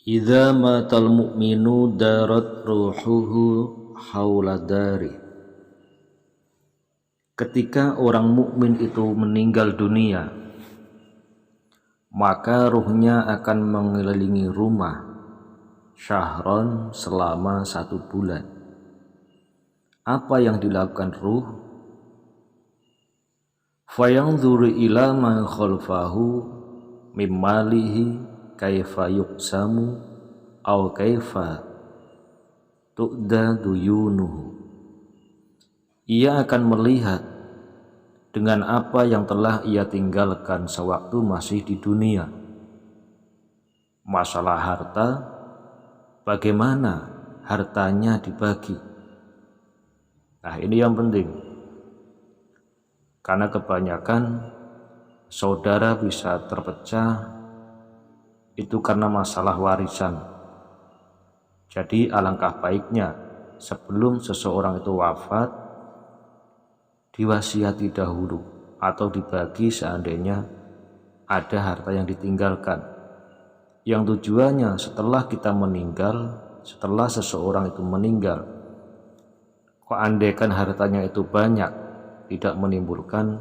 Idza matal mu'minu darat ruhuhu haula dari. Ketika orang mukmin itu meninggal dunia, maka ruhnya akan mengelilingi rumah syahron selama 1 bulan. Apa yang dilakukan ruh? Fayanzuru ila man khalfahu mimmalihi kaifa yuqsamu au kaifa tu'da duyunuhu. Ia akan melihat dengan apa yang telah ia tinggalkan sewaktu masih di dunia. Masalah harta, bagaimana hartanya dibagi. Nah, ini yang penting, karena kebanyakan saudara bisa terpecah itu karena masalah warisan. Jadi alangkah baiknya sebelum seseorang itu wafat, diwasiati dahulu atau dibagi seandainya ada harta yang ditinggalkan, yang tujuannya setelah kita meninggal, setelah seseorang itu meninggal, kok andaikan hartanya itu banyak, tidak menimbulkan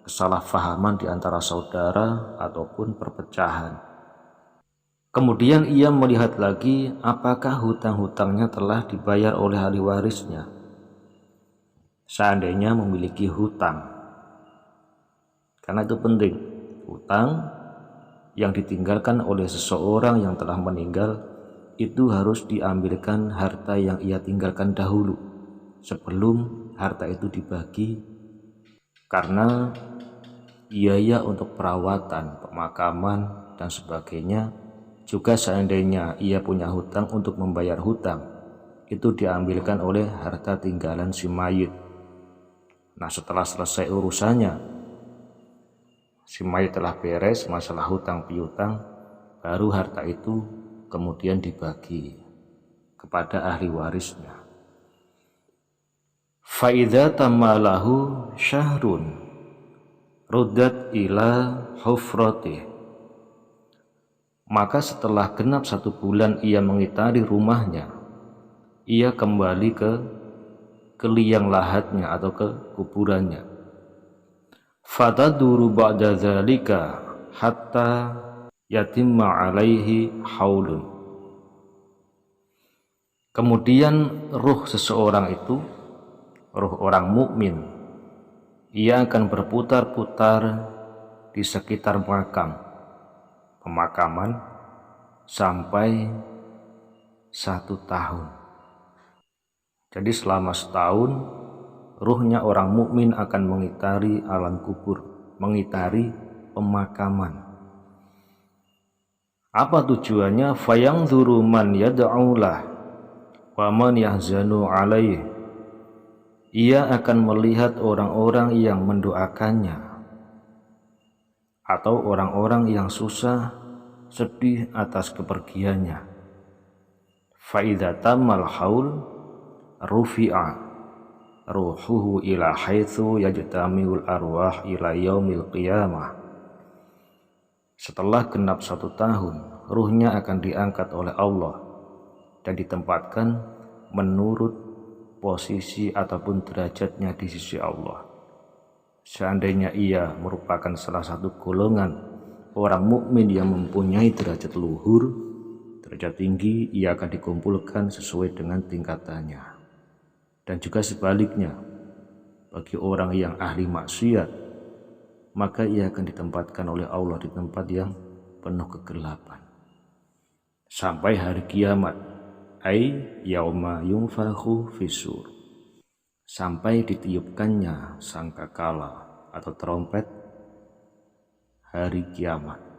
kesalahpahaman di antara saudara ataupun perpecahan. Kemudian ia melihat lagi apakah hutang-hutangnya telah dibayar oleh ahli warisnya, seandainya memiliki hutang. Karena itu penting, hutang yang ditinggalkan oleh seseorang yang telah meninggal itu harus diambilkan harta yang ia tinggalkan dahulu sebelum harta itu dibagi, karena biaya untuk perawatan, pemakaman dan sebagainya. Juga seandainya ia punya hutang, untuk membayar hutang itu diambilkan oleh harta tinggalan si mayit. Nah, setelah selesai urusannya, si mayit telah beres masalah hutang piutang, baru harta itu kemudian dibagi kepada ahli warisnya. Fa'idza tamalahu syahrun ruddat ila hufratih. Maka setelah genap 1 bulan ia mengitari rumahnya, ia kembali ke liang lahatnya atau ke kuburannya. Fataduru ba'da dzalika hatta yatimma alaihi haulun. Kemudian ruh seseorang itu, ruh orang mukmin, ia akan berputar-putar di sekitar pemakaman sampai 1 tahun. Jadi selama setahun ruhnya orang mukmin akan mengitari alam kubur, mengitari pemakaman. Apa tujuannya? Fayanzuru man yad'ulah wa man yahzanu alaih. Ia akan melihat orang-orang yang mendoakannya atau orang-orang yang susah, sedih atas kepergiannya. Fa'idza tamal haul rufi'a ruhuhu ila haitsu yajtamiul arwah ila yaumil qiyamah. Setelah genap 1 tahun, ruhnya akan diangkat oleh Allah dan ditempatkan menurut posisi ataupun derajatnya di sisi Allah. Seandainya ia merupakan salah satu golongan orang mukmin yang mempunyai derajat luhur, derajat tinggi, ia akan dikumpulkan sesuai dengan tingkatannya. Dan juga sebaliknya, bagi orang yang ahli maksiat, maka ia akan ditempatkan oleh Allah di tempat yang penuh kegelapan sampai hari kiamat, ai yauma yunfakhu fisur, sampai ditiupkannya sangkakala atau trompet hari kiamat.